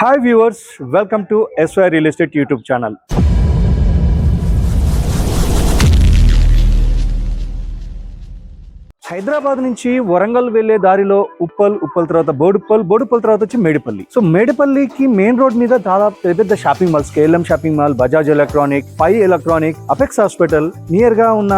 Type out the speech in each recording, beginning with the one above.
Hi viewers, welcome to SY Real Estate YouTube channel. Hyderabad నుంచి వరంగల్ వెళ్లే దారిలో ఉప్పల్ తర్వాత బోడుప్పల్ తర్వాత వచ్చి మేడిపల్లి. సో మేడిపల్లికి మెయిన్ రోడ్ మీద దాదాపు పెద్ద shopping malls, KLM shopping mall, Bajaj electronic, Pai electronic, Apex hospital near గా ఉన్న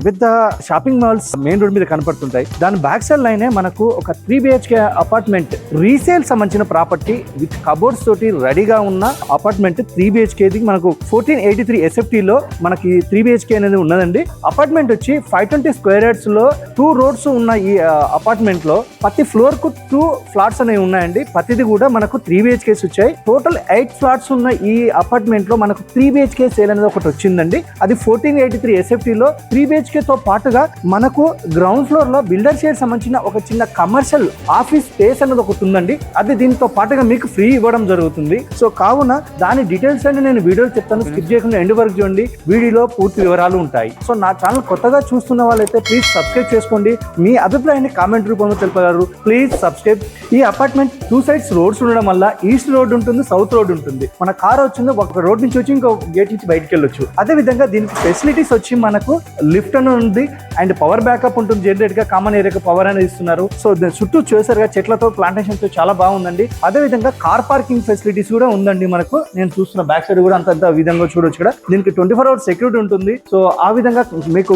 పెద్ద షాపింగ్ మాల్స్ మెయిన్ రోడ్ మీద కనపడుతుంటాయి. దాని బ్యాక్ సైడ్ లైనే మనకు ఒక 3 BHK అపార్ట్మెంట్ రీసేల్ సంబంధించిన ప్రాపర్టీ విత్ కబోర్డ్స్ తోటి రెడీగా ఉన్న అపార్ట్మెంట్ 3 BHK మనకు 1483 SFT లో మనకి 3 BHK అనేది ఉన్నదండి. అపార్ట్మెంట్ వచ్చి 520 స్క్వేర్ యార్డ్స్ లో 2 రోడ్స్ ఉన్న ఈ అపార్ట్మెంట్ లో ప్రతి ఫ్లోర్ కు 2 ఫ్లాట్స్ అనేవి ఉన్నాయండి. ప్రతిది కూడా మనకు 3 BHKs వచ్చాయి. టోటల్ 8 ఫ్లాట్స్ ఉన్న ఈ అపార్ట్మెంట్ లో మనకు 3 BHK సేల్ అనేది ఒకటి వచ్చిందండి. అది 1483 SFT లో 3 BHK తో పాటుగా మనకు గ్రౌండ్ ఫ్లోర్ లో బిల్డర్ షేర్ సంబంధించిన ఒక చిన్న కమర్షియల్ ఆఫీస్ స్పేస్ అనేది ఒకటి ఉందండి. అది దీంతో పాటుగా మీకు ఫ్రీ ఇవ్వడం జరుగుతుంది. సో కావున దాని డీటెయిల్స్ అన్ని నేను వీడియోలో చెప్తాను, స్కిప్ చేయకుండా ఎండ్ వరకు చూడండి. వీడియోలో పూర్తి వివరాలు ఉంటాయి. సో నా ఛానల్ కొత్తగా చూస్తున్న వాళ్ళైతే ప్లీజ్ సబ్స్క్రైబ్ చేసుకోండి. మీ అభిప్రాయాన్ని కామెంట్ రూపంలో తెలుపగలరు. Please subscribe. ఈ అపార్ట్మెంట్ 2 సైడ్స్ రోడ్స్ ఉండడం వల్ల ఈస్ట్ రోడ్ ఉంటుంది, సౌత్ రోడ్ ఉంటుంది. మన కార్ వచ్చిందో ఒక రోడ్ నుంచి వచ్చి ఇంకో గేట్ నుంచి బయటకు వెళ్ళొచ్చు. అదే విధంగా దీనికి ఫెసిలిటీస్ వచ్చి మనకు లిఫ్ట్ అని ఉంది అండ్ పవర్ బ్యాకప్ ఉంటుంది. జనరేట్ గా కామన్ ఏరియాకి పవర్ అనేది ఇస్తున్నారు. సో చుట్టూ చూసారుగా చెట్లతో ప్లాంటేషన్ తో చాలా బాగుందండి. అదే విధంగా కార్ పార్కింగ్ ఫెసిలిటీస్ కూడా ఉందండి. మనకు నేను చూస్తున్న బ్యాక్ సైడ్ కూడా అంత విధంగా చూడొచ్చు. ఇక్కడ దీనికి 24 hours సెక్యూరిటీ ఉంటుంది. సో ఆ విధంగా మీకు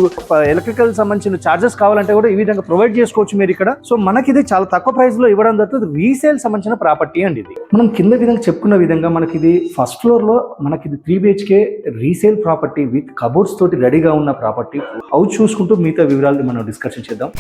ఎలక్ట్రికల్ సంబంధించిన చార్జెస్ కావాలంటే కూడా ఈ విధంగా ప్రొవైడ్ చేసుకోవచ్చు మీరు ఇక్కడ. సో మనకి ఇది చాలా తక్కువ ప్రైస్ లో ఇవ్వడం జరుగుతుంది. రీసేల్ సంబంధించిన ప్రాపర్టీ అండి ఇది. మనం కింద విధంగా చెప్పుకున్న విధంగా మనకి ఇది ఫస్ట్ ఫ్లోర్ లో మనకి ఇది 3 BHK resale property with cupboards తోటి రెడీగా ఉన్న ప్రాపర్టీ. హౌస్ చూసుకుంటూ మిగతా వివరాలు మనం డిస్కషన్ చేద్దాం.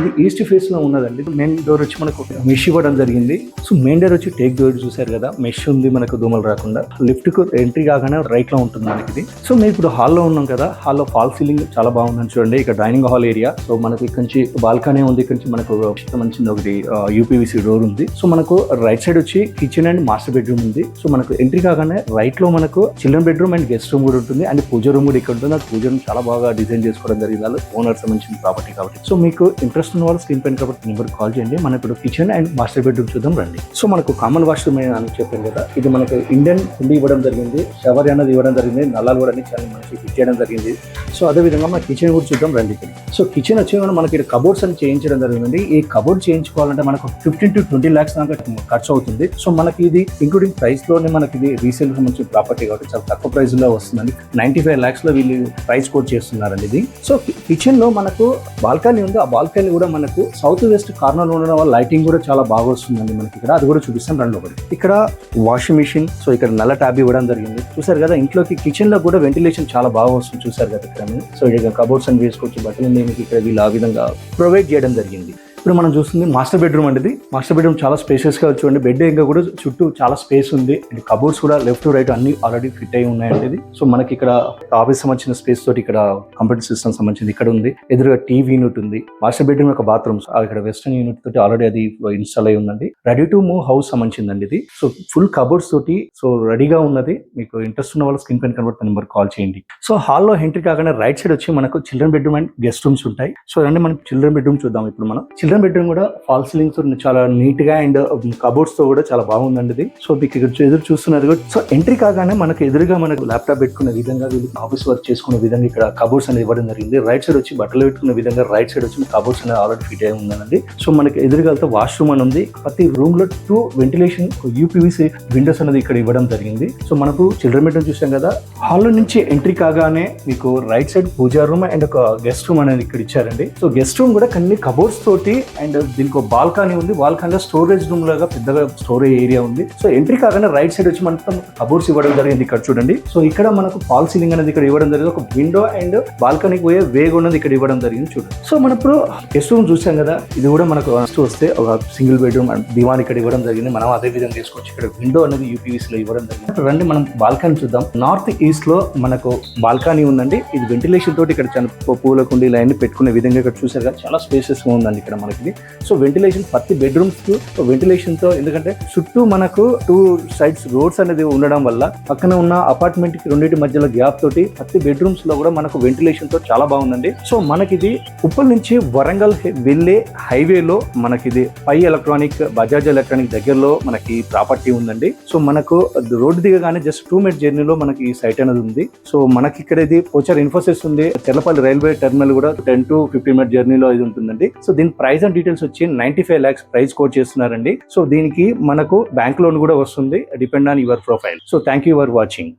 ఇది ఈస్ట్ ఫేస్ లో ఉన్నదండి. మెయిన్ డోర్ వచ్చి మనకు మెష్ ఇవ్వడం జరిగింది. సో మెయిన్ డోర్ వచ్చి టేక్ డోర్ చూసారు కదా, మెష్ ఉంది, మనకు దోమలు రాకుండా. లిఫ్ట్ కు ఎంట్రీ కాగానే రైట్ లో ఉంటుంది మనకి ఇది. సో మేము ఇప్పుడు హాల్లో ఉన్నాం కదా, హాల్లో ఫాల్ సీలింగ్ చాలా బాగుందని చూడండి. ఇక్కడ డైనింగ్ హాల్ ఏరియా. సో మనకు ఇక్కడ నుంచి బాల్కనీ ఉంది. ఇక్కడ నుంచి మనకు మంచి ఒకటి UPVC డోర్ ఉంది. సో మనకు రైట్ సైడ్ వచ్చి కిచెన్ అండ్ మాస్టర్ బెడ్రూమ్ ఉంది. సో మనకు ఎంట్రీ కాగానే రైట్ లో మనకు children bedroom and guest room కూడా ఉంటుంది. అండ్ పూజ రూమ్ కూడా ఇక్కడ ఉంటుంది. పూజ రూమ్ చాలా బాగా డిజైన్ చేసుకోవడం జరిగింది. ఓనర్ సంబంధించిన ప్రాపర్టీ కాబట్టి. సో మీకు ఇంట్రెస్ట్ ఉన్న వాళ్ళు స్క్రీన్ పైన కాబట్టి నెంబర్ కాల్ చేయండి. మనం ఇప్పుడు కిచెన్ అండ్ మాస్టర్ బెడ్రూమ్ చూద్దాం రండి. సో మనకు కామన్ వాష్రూమ్ అని చెప్పాను కదా, ఇది మనకు ఇండియన్ కుండీ ఇవ్వడం జరిగింది. షవర్ అనేది ఇవ్వడం జరిగింది. నల్లాలు కూడా చాలా మంచి ఫిట్ చేయడం జరిగింది. సో అదే విధంగా మన కిచెన్ కూడా చూద్దాం రండి. సో కిచెన్ వచ్చి మనకి ఇక్కడ కబోర్డ్స్ అని చేయించడం జరిగింది. ఈ కబోర్డ్ చేయించుకోవాలంటే మనకు 15 to 20 lakhs దాకా ఖర్చు అవుతుంది. సో మనకి ఇది ఇంక్లూడింగ్ ప్రైస్ లోనే మనకి ఇది రీసేల్ సంబంధించిన ప్రాపర్టీ కాబట్టి చాలా తక్కువ ప్రైస్ లో వస్తుందండి. 95 lakhs లో వీళ్ళు ప్రైస్ కోట్ చేస్తున్నారండి ఇది. సో కిచెన్ లో మనకు బాల్కనీ ఉంది. ఆ బాల్కనీ కూడా మనకు సౌత్ వెస్ట్ కార్నర్ లో ఉండడం వల్ల లైటింగ్ కూడా చాలా బాగా వస్తుందండి మనకి ఇక్కడ. అది కూడా చూపిస్తాం రండి ఒకటి. ఇక్కడ వాషింగ్ మిషన్. సో ఇక్కడ నల్ల ట్యాబ్ ఇవ్వడం జరిగింది. చూసారు కదా, ఇంట్లోకి కిచెన్ లో కూడా వెంటిలేషన్ చాలా బాగా వస్తుంది. చూసారు కదా ఇక్కడ. సో ఇక్కడ కబోర్డ్స్ అని వేసుకోవచ్చు. బట్టలు ఇక్కడ వీళ్ళు ఆ విధంగా ప్రొవైడ్ చేయడం జరిగింది. ఇప్పుడు మనం చూస్తుంది మాస్టర్ బెడ్రూమ్ అండి. మాస్టర్ బెడ్రూమ్ చాలా స్పేషియస్ గా చూడండి. బెడ్ ఇంకా కూడా చుట్టూ చాలా స్పేస్ ఉంది. అండ్ కబోర్డ్స్ కూడా లెఫ్ట్ రైట్ అన్ని ఆల్రెడీ ఫిట్ అయి ఉన్నాయండి ఇది. సో మనకి ఇక్కడ ఆఫీస్ సంబంధించిన స్పేస్ తోటి ఇక్కడ కంప్యూటర్ సిస్టమ్ సంబంధించింది ఇక్కడ ఉంది. ఎదురుగా టీవీ యూనిట్ ఉంది. మాస్టర్ బెడ్రూమ్ యొక్క బాత్రూమ్స్ ఇక్కడ వెస్టర్న్ యూనిట్ తోటి ఆల్రెడీ అది ఇన్స్టాల్ అయి ఉందండి. రెడీ టు మూవ్ హౌస్ సంబంధించిందండి ఇది. సో ఫుల్ కబోర్డ్స్ తోటి సో రెడీగా ఉన్నది. మీకు ఇంట్రెస్ట్ ఉన్న వాళ్ళు స్క్రీన్ పైన కనబడుతున్న నెంబర్ కాల్ చేయండి. సో హాల్లో ఎంట్రీ కాగానే రైట్ సైడ్ వచ్చి మనకు children bedroom and guest rooms ఉంటాయి. సో రండి మనం చిల్డ్రన్ బెడ్రూమ్ చూద్దాం. ఇప్పుడు మనం చిల్డ్రన్ బెడ్రూమ్ కూడా ఫాల్ సీలింగ్స్ చాలా నీట్ గా అండ్ కబోర్డ్స్ తో కూడా చాలా బాగుందండి ఇది. సో మీకు ఇక్కడ ఎదురు చూస్తున్నారు. సో ఎంట్రీ కాగానే మనకు ఎదురుగా మనకు ల్యాప్టాప్ పెట్టుకునే విధంగా, వీళ్ళు ఆఫీస్ వర్క్ చేసుకునే విధంగా ఇక్కడ కబోర్డ్స్ అనేది ఇవ్వడం జరిగింది. రైట్ సైడ్ వచ్చి బట్టలు పెట్టుకునే విధంగా రైట్ సైడ్ వచ్చి కబోర్డ్స్ అనేది ఆల్రెడీ ఫిట్ అయి ఉందండి. సో మనకి ఎదురుగా వాష్రూమ్ అని ఉంది. ప్రతి రూమ్ లో 2 వెంటిలేషన్ UPVC విండోస్ అనేది ఇక్కడ ఇవ్వడం జరిగింది. సో మనకు చిల్డ్రన్ బెడ్రూమ్ చూసాం కదా. హాల్ నుంచి ఎంట్రీ కాగానే మీకు right side puja room and ఒక గెస్ట్ రూమ్ అనేది ఇక్కడ ఇచ్చారండి. సో గెస్ట్ రూమ్ కూడా కొన్ని కబోర్డ్స్ తోటి అండ్ దీనికి బాల్కనీ ఉంది. బాల్కనీలో స్టోరేజ్ రూమ్ లాగా పెద్దగా స్టోరేజ్ ఏరియా ఉంది. సో ఎంట్రీ కాగానే రైట్ సైడ్ వచ్చి మనకు కబోర్డ్స్ ఇవ్వడం జరిగింది. ఇక్కడ చూడండి. సో ఇక్కడ మనకు ఫాల్ సీలింగ్ అనేది ఇక్కడ ఇవ్వడం జరిగింది. ఒక విండో అండ్ బాల్కనీకి పోయే వేగ్ ఉన్నది ఇక్కడ ఇవ్వడం జరిగింది. చూడండి. సో మనం ఇప్పుడు గెస్ట్ రూమ్ చూసాం కదా, ఇది కూడా మనకు వస్తే ఒక సింగిల్ బెడ్రూమ్ దివాన్ ఇక్కడ ఇవ్వడం జరిగింది. మనం అదే విధంగా తీసుకోవచ్చు. ఇక్కడ విండో అనేది UPVC లో ఇవ్వడం జరిగింది. రండి మనం బాల్కనీ చూద్దాం. నార్త్ ఈస్ట్ లో మనకు బాల్కనీ ఉందండి. ఇది వెంటిలేషన్ తోటి ఇక్కడ పూల కుండీలు అన్ని పెట్టుకునే విధంగా ఇక్కడ చూసారు కదా, చాలా స్పేసెస్ గా ఉందండి ఇక్కడ మనకి. మనకి. సో వెంటిలేషన్ ప్రతి బెడ్రూమ్స్ కు వెంటిలేషన్ తో, ఎందుకంటే చుట్టూ మనకు 2 సైడ్స్ రోడ్స్ అనేది ఉండడం వల్ల పక్కన ఉన్న అపార్ట్మెంట్ కి రెండింటి మధ్యలో గ్యాప్ తోటి ప్రతి బెడ్రూమ్స్ లో కూడా మనకు వెంటిలేషన్ తో చాలా బాగుందండి. సో మనకిది ఉప్పల్ నుంచి వరంగల్ వెళ్ళే హైవేలో మనకిది పై ఎలక్ట్రానిక్, బజాజ్ ఎలక్ట్రానిక్ దగ్గరలో మనకి ప్రాపర్టీ ఉందండి. సో మనకు రోడ్డు దిగగానే జస్ట్ 2 మినిట్ జర్నీలో మనకి ఈ సైట్ అనేది ఉంది. సో మనకి ఇక్కడ ఇది పోచర్ ఇన్ఫోసిస్ ఉంది, చెర్లపల్లి రైల్వే టెర్మినల్ కూడా 10 to 15 మినిట్ జర్నీలో ఇది ఉంటుందండి. సో దీని ప్రైస్ అండ్ డీటెయిల్స్ వచ్చి 95 lakhs ప్రైస్ కోట్ చేస్తున్నారండి. సో దీనికి మనకు బ్యాంక్ లోన్ కూడా వస్తుంది, depend on your profile. So thank you for watching.